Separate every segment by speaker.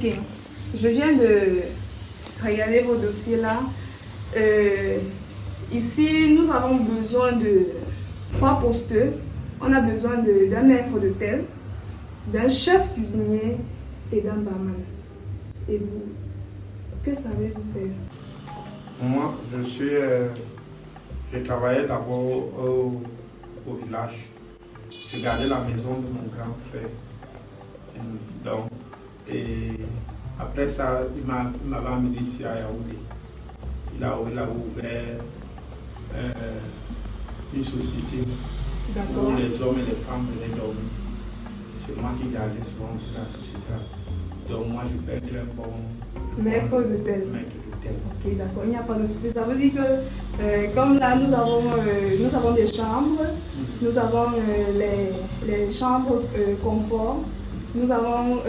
Speaker 1: Ok, je viens de regarder vos dossiers là. Ici, nous avons besoin de 3 posteurs. On a besoin d'un maître d'hôtel, d'un chef cuisinier et d'un barman. Et vous, que savez-vous faire?
Speaker 2: Moi, je travaillais d'abord au village. Je gardais la maison de mon grand frère. Donc, et après ça, il m'avait amené ici à Yaoundé. Il a ouvert une société où les hommes et les femmes venaient dormir. C'est moi qui gardais souvent aussi la société. Donc moi, je peux être un bon
Speaker 1: maître d'hôtel. Ok, d'accord, il n'y a pas de souci. Ça veut dire que, comme là, nous avons des chambres, nous avons les chambres confort, nous avons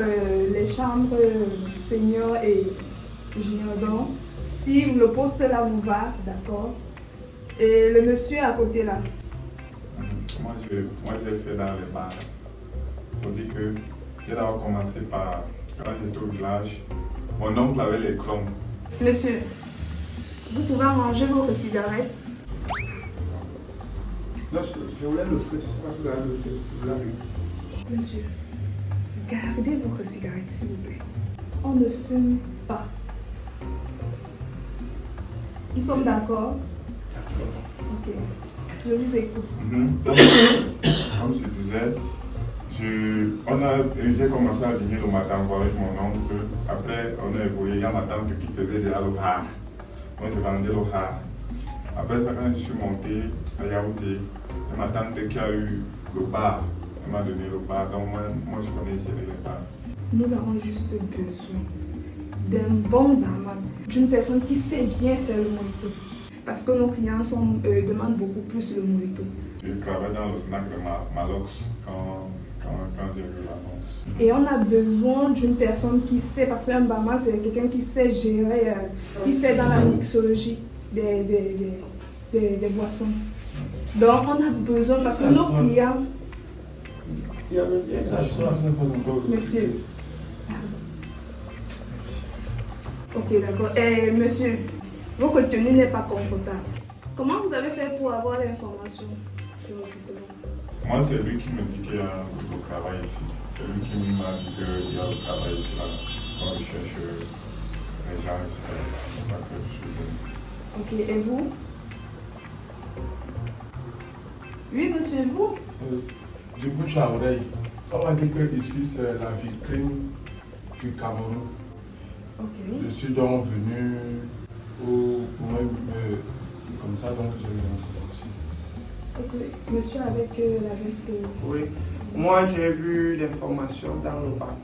Speaker 1: les chambres senior et junior. Donc, si le poste là vous va, d'accord. Et le monsieur à côté là.
Speaker 3: Moi, j'ai fait dans les bars. On dit que j'ai d'abord commencé par, quand j'étais au village, mon oncle avait les clombes.
Speaker 1: Monsieur, vous pouvez ranger vos cigarettes.
Speaker 2: Non, je voulais le feu, je ne sais pas si vous avez le feu.
Speaker 1: Monsieur, gardez votre cigarette s'il vous plaît. On ne fume pas. Nous sommes d'accord? Ok, je vous écoute.
Speaker 3: Comme je disais, j'ai commencé à venir le matin avec mon oncle. Après, on a évolué. Il y a ma tante qui faisait déjà le har. Moi, je vendais le har. Après ça, quand je suis monté à Yaoundé, c'est ma tante qui a eu le bar. Elle m'a donné le bar. Donc, moi je connais gérer les bars.
Speaker 1: Nous avons juste besoin d'un bon barman, d'une personne qui sait bien faire le mojito. Parce que nos clients demandent beaucoup plus le mojito.
Speaker 3: Je travaille dans le snack de Malox quand j'ai vu l'annonce.
Speaker 1: Et on a besoin d'une personne qui sait, parce qu'un barman c'est quelqu'un qui sait gérer, qui fait dans la mixologie des boissons. Donc on a besoin, parce que nos clients... Monsieur. Ok, d'accord. Monsieur, votre tenue n'est pas confortable. Comment vous avez fait pour avoir l'information sur le recrutement?
Speaker 3: Moi, c'est lui qui me dit qu'il y a le travail ici. C'est lui qui m'a dit qu'il y a le travail ici, là. Quand je cherche les gens ici, c'est pour ça que je suis venu.
Speaker 1: Ok, et vous? Oui, monsieur, vous?
Speaker 4: Du bouche à oreille. On m'a dit que ici, c'est la vitrine du Cameroun.
Speaker 1: Ok.
Speaker 4: Je suis donc venu c'est comme ça donc je viens ici.
Speaker 1: Ok, monsieur avec la veste.
Speaker 2: Oui. Moi, j'ai vu l'information dans le bac.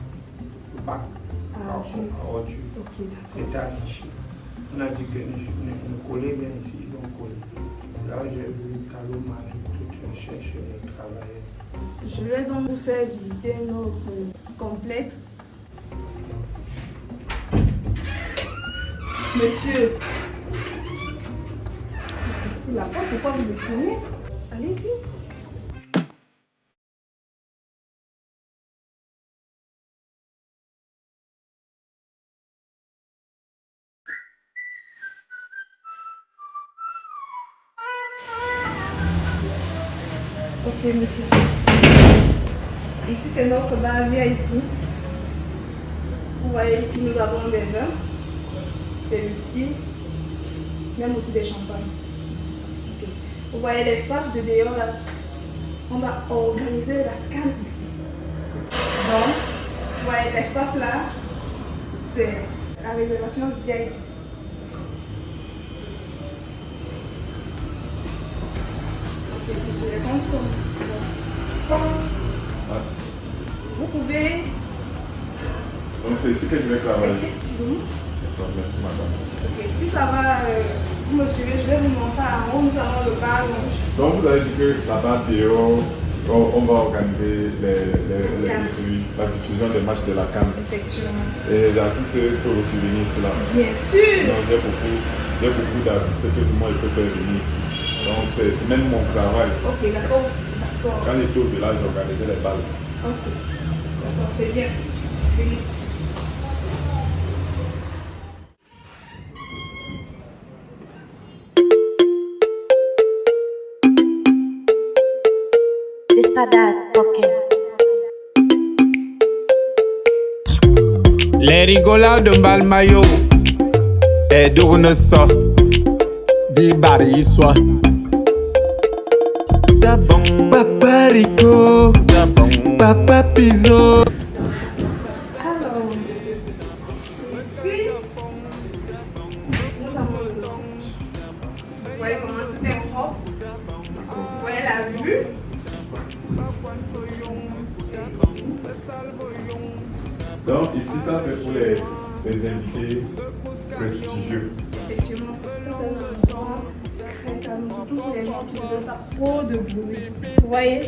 Speaker 2: Le bac.
Speaker 1: Ah,
Speaker 2: Ok,
Speaker 1: d'accord.
Speaker 2: c'était affiché. On a dit que nous coller bien ici, ils ont collé. Là, j'ai vu Kaloma, tout cherche les travailleurs.
Speaker 1: Je vais donc vous faire visiter notre complexe. Monsieur, c'est la porte, pourquoi vous écrivez? Allez-y. Ok, monsieur. Ici, c'est notre bar VIP. Vous voyez, ici, nous avons des vins, des whisky, même aussi des champagnes. Okay. Vous voyez l'espace de dehors là. On va organiser la carte ici. Donc, vous voyez l'espace là, c'est la réservation VIP. Ok, monsieur, les comptes sont. Vous pouvez.
Speaker 3: Donc c'est ici que je vais travailler.
Speaker 1: Effectivement.
Speaker 3: D'accord, merci madame.
Speaker 1: Ok, si ça va, vous me suivez, je vais vous montrer en haut, nous avons le bar lounge.
Speaker 3: Donc vous avez dit que là-bas dehors, on va organiser la diffusion des matchs de la CAN.
Speaker 1: Effectivement.
Speaker 3: Et les artistes peuvent aussi venir ici là.
Speaker 1: Bien sûr.
Speaker 3: Donc j'ai beaucoup d'artistes que moi je peux faire venir ici. Donc c'est même mon travail.
Speaker 1: Ok, d'accord.
Speaker 3: Quand j'étais au village, j'organisais les balles.
Speaker 1: Ok. D'accord, c'est bien. Venez.
Speaker 5: Fadas Pocket.
Speaker 6: Les rigolades de Balmayo.
Speaker 7: Et d'où ça, di bari soit. Papa Rico, Papa Pizzo.
Speaker 1: Alors, ici, nous avons le lounge. Vous voyez comment tout est propre. Vous voyez la vue.
Speaker 3: Donc ici, ça c'est pour les invités prestigieux.
Speaker 1: Effectivement, ça c'est un endroit très calme, surtout pour les gens qui ne veulent pas trop de bruit. Vous voyez?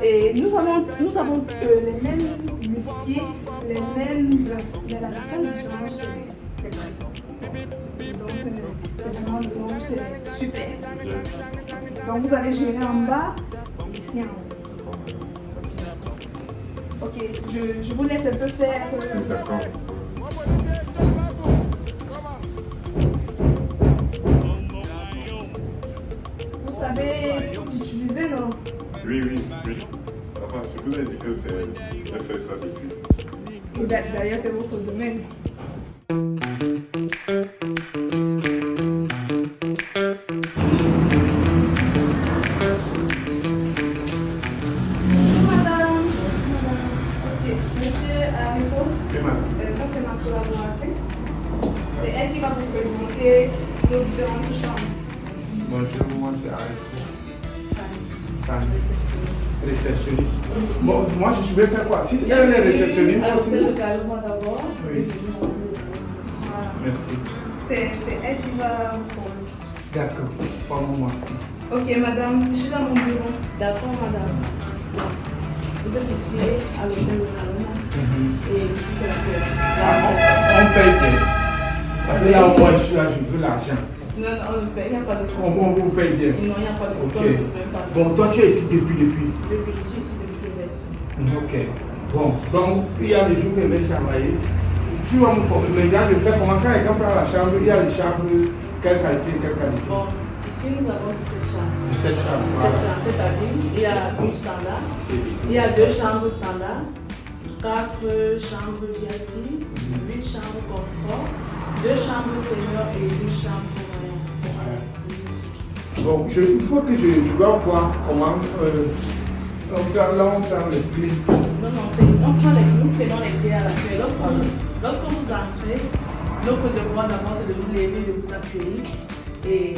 Speaker 1: Et nous avons les mêmes whisky, les mêmes vins, mais la seule différence c'est les prix. Donc c'est vraiment le nom, c'est super. Donc vous allez gérer en bas et ici en haut. Ok, je vous laisse un peu faire.
Speaker 3: D'accord.
Speaker 1: Vous savez utiliser, non?
Speaker 3: Oui. Ça va, je vous ai dit que j'ai fait ça depuis.
Speaker 1: Et d'ailleurs, c'est votre domaine. Madame. Ok, monsieur Arifo, ça c'est ma collaboratrice. C'est elle qui va vous présenter nos différentes chambres.
Speaker 2: Bonjour, moi c'est Arifo. Réceptionniste. Bon, moi je vais faire quoi? Si il y a les réceptionnistes,
Speaker 1: Alors,
Speaker 2: aussi.
Speaker 1: je calme d'abord.
Speaker 2: Oui.
Speaker 1: Voilà.
Speaker 2: Merci.
Speaker 1: C'est elle qui va vous former.
Speaker 2: D'accord, forme-moi.
Speaker 1: Ok, madame, je suis dans mon bureau. D'accord, madame. Vous êtes ici à l'hôtel de Kaloma. Et ici, c'est la cour.
Speaker 2: On paye bien. Parce que là, moi je suis là, je veux l'argent.
Speaker 1: Non, on ne paye, il n'y a pas de sauce.
Speaker 2: On vous paye bien.
Speaker 1: Non, il n'y a pas de sauce,
Speaker 2: Ok.
Speaker 1: même pas de
Speaker 2: Bon,
Speaker 1: sauce.
Speaker 2: toi tu es ici depuis.
Speaker 1: Je suis ici depuis l'élection.
Speaker 2: Ok. Bon, donc il y a des jours que je vais travailler. Tu vas me former. Mais là, je fais comment quand quelqu'un prend la chambre, il y a les chambres, quelle qualité.
Speaker 1: Bon, ici, nous avons 17 chambres.
Speaker 2: 17 chambres.
Speaker 1: 17 chambres, c'est-à-dire, il y a une standard, il y a 2 chambres standard, 4 chambres VIP, 8 chambres confort, 2 chambres senior et 1 chambre moyen.
Speaker 2: Bon, il faut que je dois voir comment on prend les prix.
Speaker 1: Non, on prend les groupes et on les paie à la fin. Lorsque vous entrez, notre devoir d'abord c'est de vous lever, de vous accueillir. Et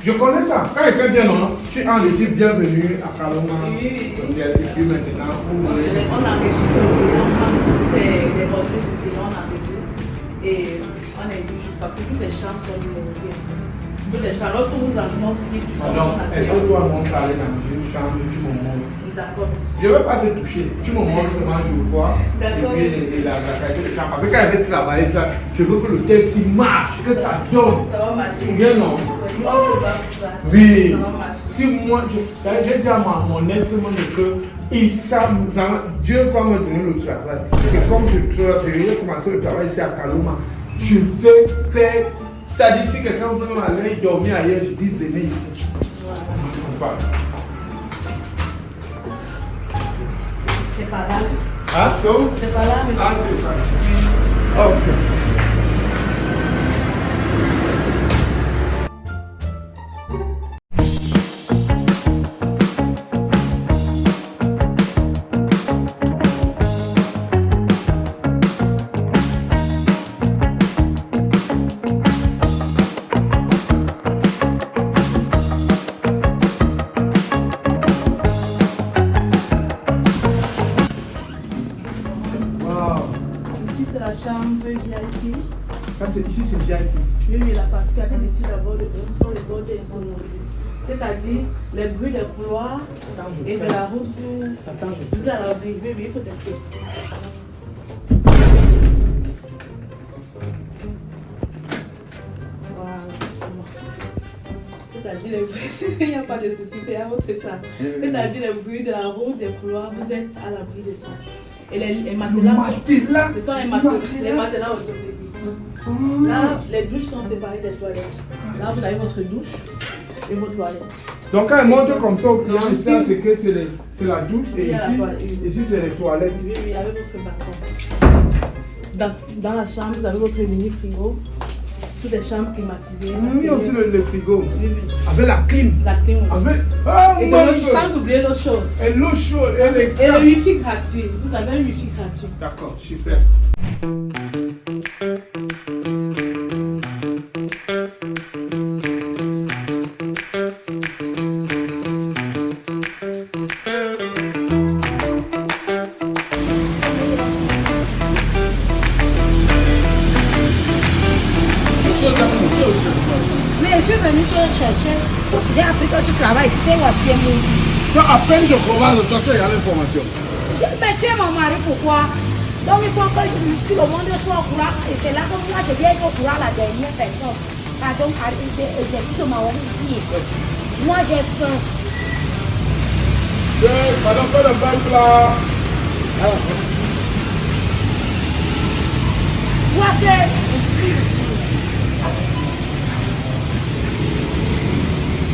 Speaker 2: Je connais ça. Quand quelqu'un vient, non, tu es en Égypte, bienvenue à Kaloma.
Speaker 1: Oui.
Speaker 2: Et puis maintenant,
Speaker 1: on enregistre le client, c'est les portraits du client, on enregistre. Et on indique juste parce que toutes les chambres sont numérotés. Toutes les chambres, lorsque vous entrez, on clique sur
Speaker 2: alors, est-ce que toi, mon parler dans une chambre, tu me montres?
Speaker 1: D'accord, monsieur.
Speaker 2: Je ne vais pas te toucher. Tu me montres comment je vois.
Speaker 1: D'accord,
Speaker 2: Et puis la qualité de chambre. Parce que quand je vais travailler ça, je veux que l'hôtel s'y marche, que ça donne.
Speaker 1: Ça va marcher.
Speaker 2: Bien non?
Speaker 1: Ça
Speaker 2: Oui.
Speaker 1: va marcher.
Speaker 2: Si moi, j'ai dit à mon ex-monde que Dieu va me donner le travail. Et comme je vais commencer le travail ici à Kaloma, je vais faire. C'est-à-dire, si quelqu'un veut m'aller dormir ailleurs, je dis venez ici. Voilà.
Speaker 1: C'est pas là.
Speaker 2: Ah, so?
Speaker 1: C'est pas là, mais
Speaker 2: Ah, c'est pas. Ok.
Speaker 1: ici c'est la chambre VIP.
Speaker 2: Ici, c'est VIP.
Speaker 1: Oui, la particularité d'ici d'abord sont les bords insonorisés. C'est-à-dire les bruits des couloirs et de la route vous à l'abri. Oui, il faut tester. Voilà, c'est bon. C'est-à-dire les bruits, il n'y a pas de souci, c'est à votre charge. C'est-à-dire les bruits de la route, des couloirs, vous êtes à l'abri de ça. Et les matelas ce sont les matelas orthopédiques. Là, les douches sont séparées des toilettes. Là, vous avez votre douche. et vos toilettes.
Speaker 2: Donc quand elle montre comme ça au client,
Speaker 1: Ici.
Speaker 2: ça c'est que c'est la douche et
Speaker 1: Il y a la
Speaker 2: ici,
Speaker 1: toilette.
Speaker 2: ici c'est les toilettes.
Speaker 1: Oui, oui, avec votre balcon. Dans la chambre, vous avez votre mini frigo. C'est des chambres climatisées.
Speaker 2: Il y a aussi le frigo.
Speaker 1: Oui, oui.
Speaker 2: Avec la clim.
Speaker 1: La clim aussi.
Speaker 2: Avec... Ah,
Speaker 1: Et
Speaker 2: mon
Speaker 1: de l'eau,
Speaker 2: Dieu.
Speaker 1: sans oublier l'eau chaude.
Speaker 2: Et l'eau chaude.
Speaker 1: Et le wifi gratuit. Vous avez un wifi gratuit.
Speaker 2: D'accord, super.
Speaker 5: Mais je suis venu te chercher. J'ai appris que tu travailles ici, c'est Wafiemou.
Speaker 4: À peine je commence, toi, tu as l'information.
Speaker 5: Mais tu es mon mari, pourquoi? Donc il faut que tout le monde soit au courant. Et c'est là que moi je viens être au courant la dernière personne. Pardon, des plus de ma ici. Moi j'ai faim.
Speaker 4: Madame, fais le bain plat.
Speaker 5: Toi,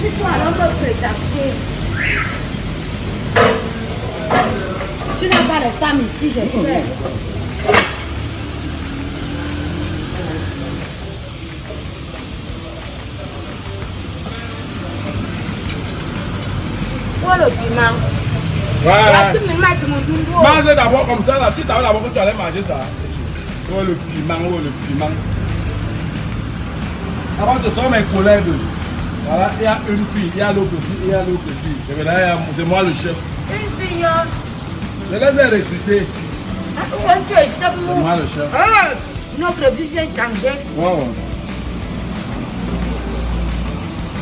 Speaker 5: il faut alors me présenter. Tu n'as pas de femme ici, j'espère. Où est le piment?
Speaker 4: Ouais.
Speaker 5: Tu me mets mon dumbo.
Speaker 4: Mange d'abord comme ça, là. Tu savais d'abord que tu allais manger ça. Oh, le piment, oh, le piment. Avant, ce sont mes collègues. Voilà, il y a une fille, il y a l'autre fille, il y a l'autre fille. Et maintenant, c'est moi le chef.
Speaker 5: Une fille, hein?
Speaker 4: Je les ai recrutés.
Speaker 5: Quand tu es chef,
Speaker 4: C'est moi le chef.
Speaker 5: notre vie vient changer.
Speaker 4: Wow.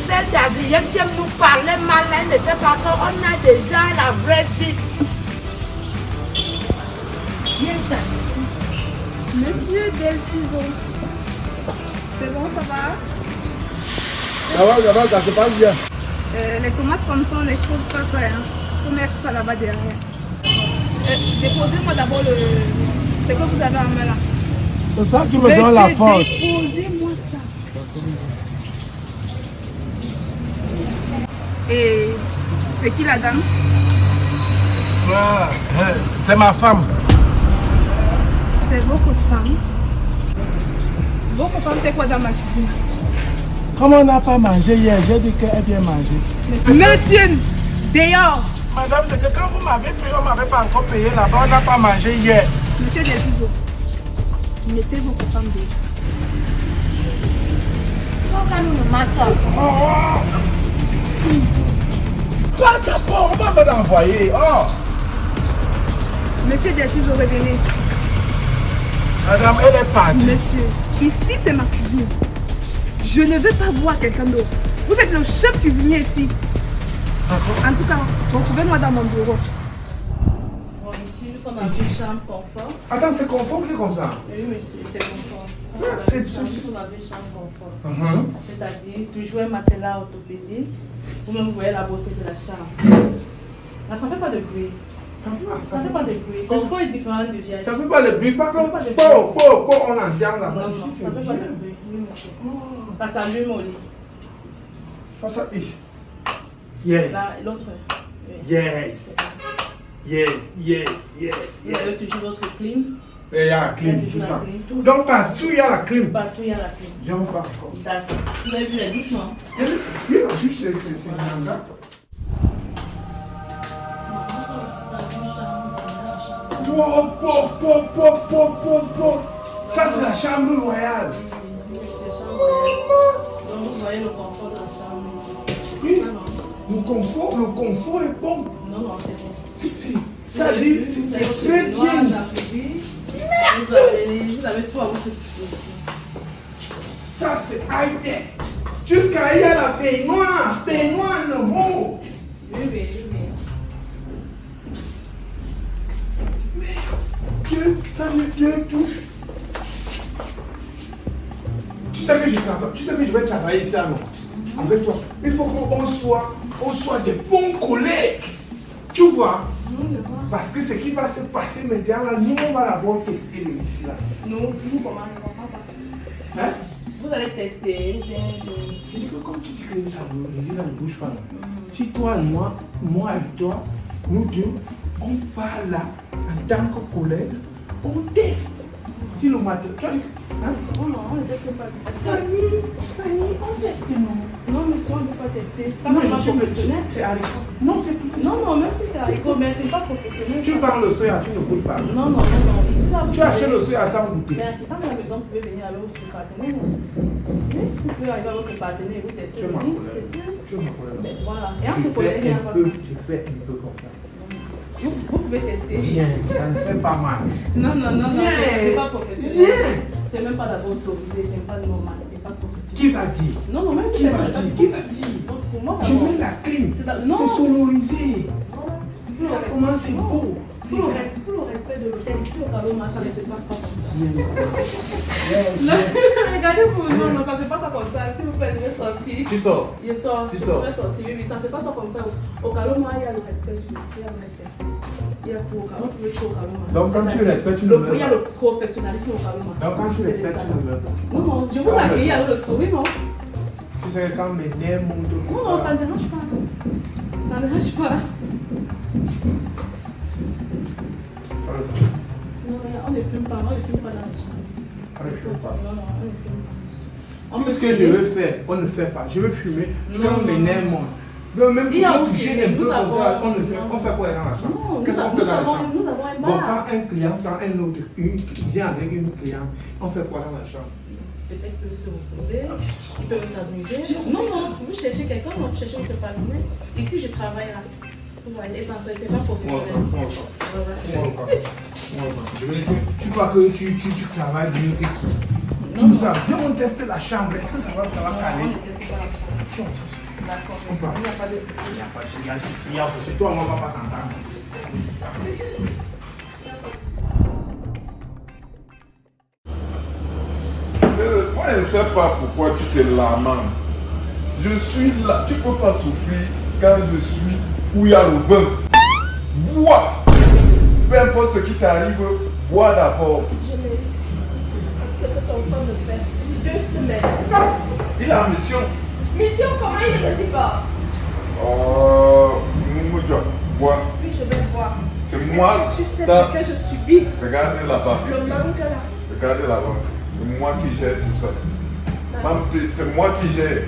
Speaker 5: Celle d'Adrien qui aime nous parler mal, elle ne sait pas qu'on a déjà la vraie vie. Viens ça.
Speaker 1: Monsieur Delphison. C'est bon, ça va?
Speaker 4: Ça se passe bien.
Speaker 1: Les tomates comme ça, on n'expose pas ça. Hein. Il faut mettre ça là-bas derrière. Déposez-moi d'abord ce que vous avez en main là.
Speaker 4: C'est ça qui me donne la force.
Speaker 1: Déposez-moi ça. Et c'est qui la dame?
Speaker 4: C'est ma femme.
Speaker 1: C'est votre femme. Votre femme, c'est quoi dans ma cuisine?
Speaker 4: Comme on n'a pas mangé hier, j'ai dit qu'elle vient manger.
Speaker 1: Monsieur, dehors!
Speaker 4: Madame, c'est que quand vous m'avez payé, on ne m'avait pas encore payé là-bas, on n'a pas mangé hier.
Speaker 1: Monsieur Delphison, mettez votre femme dehors.
Speaker 5: Pourquoi nous nous massons?
Speaker 4: Pas d'abord, on va me l'envoyer. Oh.
Speaker 1: Monsieur Delphison, revenez.
Speaker 4: Madame, elle est partie.
Speaker 1: Monsieur, ici c'est ma cuisine. Je ne veux pas voir quelqu'un d'autre. Vous êtes le chef cuisinier ici. En tout cas, retrouvez-moi dans mon bureau. Bon, ici, nous sommes dans une chambre confort.
Speaker 2: Attends, c'est confort comme ça?
Speaker 1: Oui, monsieur, c'est confort.
Speaker 2: C'est
Speaker 1: Nous sommes dans une chambre confort. C'est-à-dire, toujours un matelas orthopédique. Vous-même, vous voyez la beauté de la chambre. Là, ça ne fait pas de bruit. Ça ne fait pas de bruit. Le sport est différent du VIP.
Speaker 2: Ça ne fait pas le bruit, pas comme
Speaker 1: Ça fait
Speaker 2: on entend là-bas.
Speaker 1: Non,
Speaker 2: Ici,
Speaker 1: ça
Speaker 2: c'est
Speaker 1: ne fait pas de
Speaker 2: bien.
Speaker 1: bruit. Oui, monsieur. Ça s'allume au lit.
Speaker 2: Passe ça ici. Yes.
Speaker 1: Là, l'autre. Oui.
Speaker 2: Yes. Yes, yes, yes,
Speaker 1: Vous avez toujours votre clim.
Speaker 2: Et il y a la clim,
Speaker 1: Il y a
Speaker 2: tout
Speaker 1: toujours
Speaker 2: ça.
Speaker 1: la clim, tout.
Speaker 2: Donc partout, il y a la clim.
Speaker 1: Partout, il y a la clim.
Speaker 2: J'aime pas encore.
Speaker 1: D'accord. Vous avez vu les douches, non?
Speaker 2: Oui, la douche, c'est un gars. Wow, ça, c'est la chambre royale.
Speaker 1: Oui, c'est la chambre royale. Donc, vous voyez le confort de la chambre.
Speaker 2: Oui,
Speaker 1: Ça, non?
Speaker 2: le confort est bon.
Speaker 1: Non, non, c'est bon.
Speaker 2: Si. Ça dit, c'est très bien.
Speaker 1: Vous avez tout à votre disposition.
Speaker 2: Ça, c'est high-tech. Jusqu'à hier, la peignoir non bon.
Speaker 1: Oui, oui, oui.
Speaker 2: Dieu, ça me Dieu touche. Tu sais que je vais travailler ici alors, avec toi. Il faut qu'on soit des bons collègues. Tu vois? Parce que ce qui va se passer maintenant, là, nous, on va d'abord tester le ici là.
Speaker 1: Nous, comment on ne va pas.
Speaker 2: Hein?
Speaker 1: Vous allez tester, ou bien
Speaker 8: Je dis que comme tu dis que ça ne bouge pas, si toi et moi et toi, nous deux, on parle là en tant que collègues, on teste. Si le matin, tu vois, hein?
Speaker 1: Oh non, on ne teste pas.
Speaker 8: Fanny, on teste, non?
Speaker 1: Non, monsieur, on ne peut pas tester. Ça,
Speaker 8: Non,
Speaker 1: c'est pas
Speaker 8: je sais,
Speaker 1: professionnel.
Speaker 8: c'est haricot. Non, c'est plus.
Speaker 1: Non, même si c'est haricot, mais c'est pas professionnel.
Speaker 8: Tu vends le soya, tu ne goûtes pas.
Speaker 1: Non. Ici, là,
Speaker 8: Tu achètes le soya sans goûter.
Speaker 1: Mais quand à la maison, vous pouvez venir avec votre partenaire. Vous pouvez arriver avec votre partenaire et vous tester.
Speaker 8: Tu es ma collègue. Tu es ma collègue.
Speaker 1: Mais voilà. Et entre collègues, il y a pas ça.
Speaker 8: Je fais un peu comme ça.
Speaker 1: Vous pouvez tester.
Speaker 8: Viens, ça ne fait pas mal.
Speaker 1: Non, c'est pas professionnel.
Speaker 8: Viens.
Speaker 1: C'est même pas d'abord autorisé, c'est pas normal, c'est pas professionnel.
Speaker 8: Qui va dire?
Speaker 1: Non, même si
Speaker 8: Qui va dire? Qui va dire?
Speaker 1: Pour moi,
Speaker 8: Je mets la clim. C'est sonorisé. Ça commence, c'est beau.
Speaker 1: Pour le respect de l'hôtel, ici au Kaloma, ça ne se passe pas comme ça. Regardez pour nous, non, ça ne se passe pas comme ça. Si vous faites sortir,
Speaker 8: Tu sors.
Speaker 1: je sors.
Speaker 8: Tu sors.
Speaker 1: Je vais sortir, oui, ça ne se passe pas comme ça. Au Kaloma, il y a le respect. Il y a le respect. Il y a tout au Kaloma.
Speaker 8: Donc quand tu respectes, tu ne meurs
Speaker 1: Il y a
Speaker 8: pas.
Speaker 1: le professionnalisme au Kaloma.
Speaker 8: Donc quand tu respectes, tu ne meurs pas.
Speaker 1: Non, je vous accueille avec le sourire, non?
Speaker 8: Tu sais que quand mes nerfs montent comme
Speaker 1: Non, ça ne dérange pas. Ça ne dérange pas. Non, on ne filme pas dans la chambre.
Speaker 8: On ne filme pas.
Speaker 1: Non, on ne filme pas.
Speaker 8: Tout ce que je veux faire, on ne fait pas. Je veux fumer quand mes nerfs montent. Donc même pour toucher un peu comme ça, on ne fait. On fait quoi dans la chambre? Qu'est-ce qu'on fait dans la chambre?
Speaker 1: Nous avons un
Speaker 8: Bon,
Speaker 1: bar.
Speaker 8: quand un client, quand un autre, qui vient avec une cliente, on fait quoi dans la chambre?
Speaker 1: Peut-être qu'il peut se reposer, il peut s'amuser. Non, vous cherchez quelqu'un, vous cherchez votre partenaire. Ici, je travaille là. Vous voyez, essentiel, c'est pas professionnel.
Speaker 8: Je veux dire, tu crois que tu travailles mieux que qui? Tout ça, viens on teste la chambre, est-ce que ça va caler?
Speaker 1: On ne teste pas la chambre. D'accord, il n'y a pas de souci.
Speaker 8: Il n'y a pas de souci. C'est toi, on ne va pas t'entendre.
Speaker 3: Moi, je ne sais pas pourquoi tu te lamentes. Je suis là. Tu ne peux pas souffrir quand je suis où il y a le vin. Bois. Peu importe ce qui t'arrive, bois d'abord.
Speaker 1: Je mérite ce que ton frère me fait. 2 semaines.
Speaker 3: Il a mission.
Speaker 1: Mission, comment il ne le dit pas?
Speaker 3: Moumouja, bois.
Speaker 1: Oui, je vais voir.
Speaker 3: C'est moi.
Speaker 1: Tu sais
Speaker 3: Ça.
Speaker 1: ce que je subis.
Speaker 3: Regardez là-bas.
Speaker 1: Le manque là.
Speaker 3: Regardez là-bas. C'est moi qui gère tout ça. C'est moi qui gère.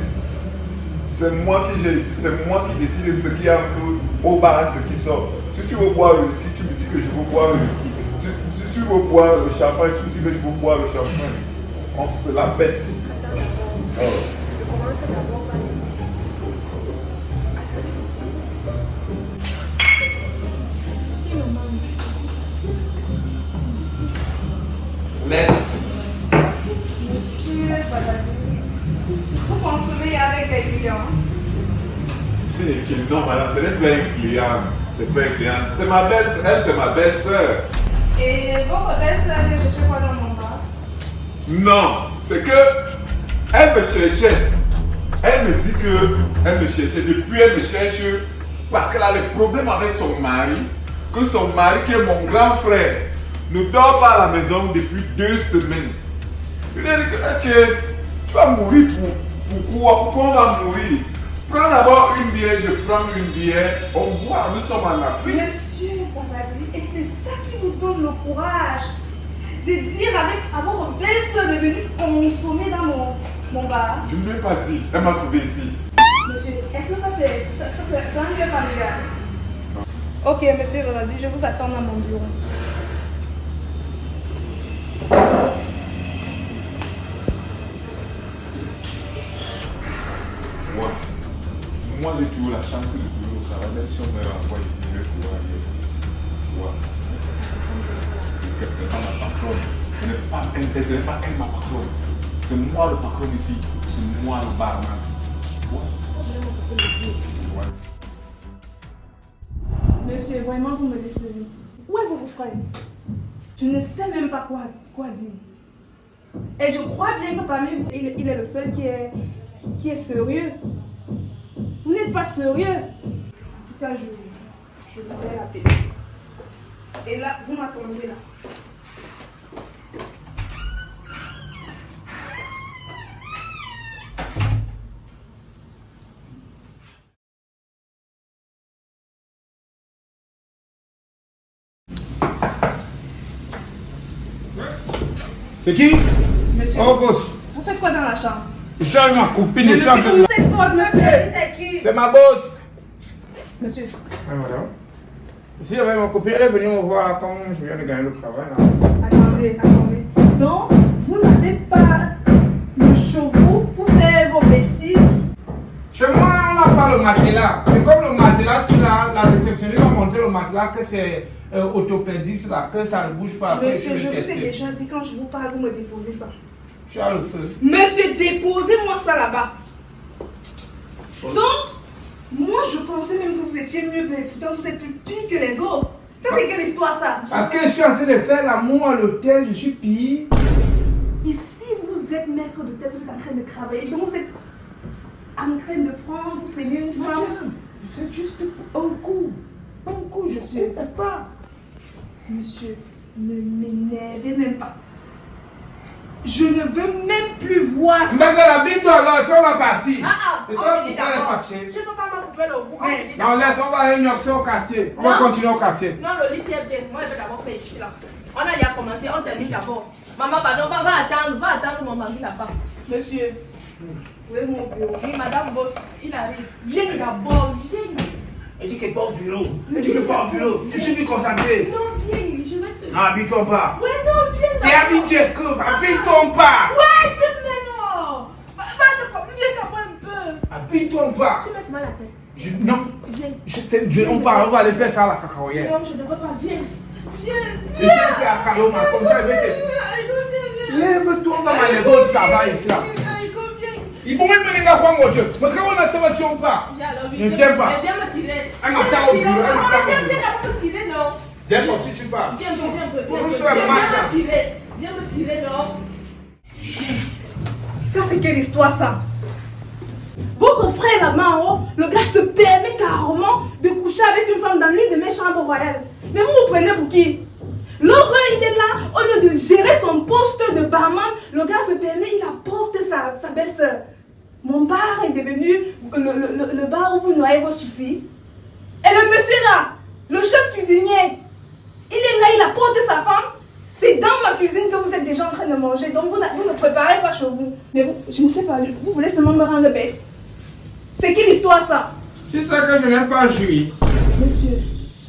Speaker 3: C'est moi qui gère ici. C'est moi qui décide de ce qui entre au bar et ce qui sort. Si tu veux boire le whisky, tu me dis que je veux boire le whisky. Si tu veux boire le champagne, tu me dis que je veux boire le champagne. On se la bête.
Speaker 1: Je commence d'abord par
Speaker 3: Laisse.
Speaker 1: Monsieur Badadi, vous consommez avec les clients?
Speaker 3: Non, madame, ce n'est pas un client. C'est pas un client. C'est ma belle, elle, c'est ma belle-sœur.
Speaker 1: Et votre belle-sœur vient chercher quoi dans mon bar?
Speaker 3: Non, c'est que elle me cherchait. Elle me dit que elle me cherchait. Depuis, elle me cherche parce qu'elle a des problèmes avec son mari. Que son mari, qui est mon grand frère, ne dort pas à la maison depuis 2 semaines. Je lui ai dit que, ok, tu vas mourir pourquoi on va mourir? Prends d'abord une bière, je prends une bière, on boit, nous sommes en Afrique.
Speaker 1: Monsieur Babadi, et c'est ça qui vous donne le courage de dire avec votre belle-sœur de venir consommer dans mon bar?
Speaker 3: Je ne lui ai pas dit, elle m'a trouvé ici.
Speaker 1: Monsieur, est-ce que ça c'est un lieu familial? Ok, monsieur Babadi, je vous attends dans mon bureau.
Speaker 3: Moi j'ai toujours la chance de trouver au travail, même si on me renvoie ici, je vais pouvoir aller. Tu vois. C'est pas ma patronne. Ce n'est pas elle ma patronne. C'est moi le patron ici. C'est moi le barman. Tu vois. Ouais.
Speaker 1: Monsieur, vraiment, vous me décevez. Où est vos frères? Je ne sais même pas quoi dire. Et je crois bien que parmi vous, il est le seul qui est sérieux. Vous n'êtes pas sérieux. En tout cas, je voudrais l'appeler. Et là, vous m'attendez là.
Speaker 2: C'est qui?
Speaker 1: Monsieur,
Speaker 2: Oh, boss.
Speaker 1: vous faites quoi dans la chambre?
Speaker 2: Je suis avec ma copine.
Speaker 1: Mais
Speaker 2: Je suis avec...
Speaker 1: monsieur, vous êtes quoi, monsieur?
Speaker 2: C'est ma boss.
Speaker 1: Monsieur,
Speaker 2: Ah, madame. Ici, avec ma copine, elle est venue me voir là, quand je viens de gagner le travail. Là.
Speaker 1: attendez. Donc, vous n'avez pas le chevaux pour faire vos bêtises?
Speaker 2: Chez moi, on n'a pas le matelas. C'est comme le matelas, si la réceptionniste a montré le matelas, que c'est orthopédiste, là, que ça ne bouge pas. Après,
Speaker 1: Monsieur, je vous ai
Speaker 2: tester.
Speaker 1: déjà dit, quand je vous parle, vous me déposez ça.
Speaker 2: Tu as le feu.
Speaker 1: Monsieur, déposez-moi ça là-bas. Donc, moi, je pensais même que vous étiez mieux, mais putain, vous êtes plus pire que les autres. Ça, c'est quelle histoire, ça?
Speaker 2: Parce que je suis en train de faire l'amour à l'hôtel, je suis pire.
Speaker 1: Ici, vous êtes maître d'hôtel, vous êtes en train de travailler. Donc, vous êtes en train de prendre, vous prenez une femme.
Speaker 8: Madame, c'est juste un coup. Un coup, je
Speaker 1: Monsieur.
Speaker 8: ne sais pas.
Speaker 1: Monsieur, ne m'énervez même pas. Je ne veux même plus voir ça.
Speaker 2: Mais c'est la bite, alors, tu vas partir. Et toi,
Speaker 9: on finit
Speaker 2: pourquoi
Speaker 9: d'abord.
Speaker 2: les fâcher?
Speaker 9: Je peux pas me couper le bout. On finit
Speaker 2: Non,
Speaker 9: d'abord.
Speaker 2: laisse, on va aller une au quartier. On va
Speaker 9: Non.
Speaker 2: continuer au quartier.
Speaker 9: Non, le lycée est bien. Moi, je vais d'abord faire ici là. On a déjà commencé, on termine d'abord. Maman, pardon, va attendre mon mari là-bas.
Speaker 1: Monsieur, vous êtes mon bureau.
Speaker 9: Oui, madame boss, il arrive. Viens d'abord, viens.
Speaker 8: Elle dit qu'elle n'est pas au bureau. Elle dit qu'elle n'est pas au bureau. Je suis plus concentré.
Speaker 9: Non, viens, je vais te.
Speaker 8: Non, habite-toi pas.
Speaker 9: Ouais, non, viens
Speaker 8: T'es
Speaker 9: d'abord.
Speaker 8: habitué que, habite-toi pas.
Speaker 9: Ouais, mais non. Viens d'abord un peu.
Speaker 8: Habite-toi pas.
Speaker 9: Tu me mets la tête.
Speaker 8: Non,
Speaker 9: Viens.
Speaker 2: On va aller faire ça à la cacaoyère.
Speaker 9: Non, je ne veux pas. Viens. Viens.
Speaker 8: je viens faire à Kaloma, comme ça, je vais te. Lève-toi, on va m'enlever au travail ici là.
Speaker 2: Ils vont même venir à prendre mon Dieu. Mais quand on attend, si on part. Ne viens pas.
Speaker 9: Viens me tirer.
Speaker 2: Elle m'attend au bureau. Elle m'attend au bureau.
Speaker 9: Viens me tirer, non.
Speaker 2: Viens sortir, tu pars.
Speaker 9: Viens un peu.
Speaker 2: On se fait marcher.
Speaker 9: Viens me tirer, non.
Speaker 1: Ça, c'est quelle histoire, ça? Votre frère là-bas en haut, le gars se permet carrément de coucher avec une femme dans l'une de mes chambres royales. Mais vous vous prenez pour qui? L'autre, il est là, au lieu de gérer son poste de barman, le gars se permet, il apporte sa belle-sœur. Mon bar est devenu le bar où vous noyez vos soucis. Et le monsieur là, le chef cuisinier, il est là, il apporte sa femme. C'est dans ma cuisine que vous êtes déjà en train de manger. Donc vous ne préparez pas chez vous. Mais vous, je ne sais pas, vous voulez seulement me rendre bête. C'est quelle histoire ça?
Speaker 2: C'est ça que je n'ai pas joui.
Speaker 1: Monsieur.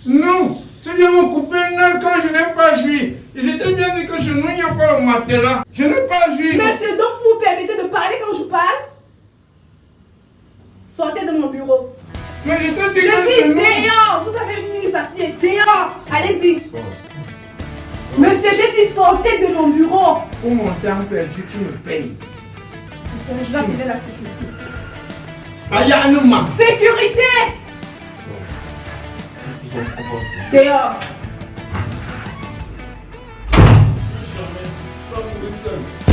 Speaker 2: Non. Tu viens me couper une heure quand je n'ai pas joui. Ils étaient bien dit que chez nous, il n'y a pas le matelas. Je n'ai pas joui.
Speaker 1: Monsieur, donc vous vous permettez de parler quand je parle? Sortez de mon bureau.
Speaker 2: Mais je te dis
Speaker 1: Je
Speaker 2: que
Speaker 1: dis
Speaker 2: chez nous...
Speaker 1: dehors. Vous avez mis à pied. Dehors. Allez-y. Monsieur, j'ai dit sortez de mon bureau.
Speaker 2: Pour mon temps perdu, tu me payes.
Speaker 1: Je vais appeler la sécurité.
Speaker 2: Aïe, Anouma.
Speaker 1: Sécurité. Dehors.
Speaker 3: Pas pour le seul.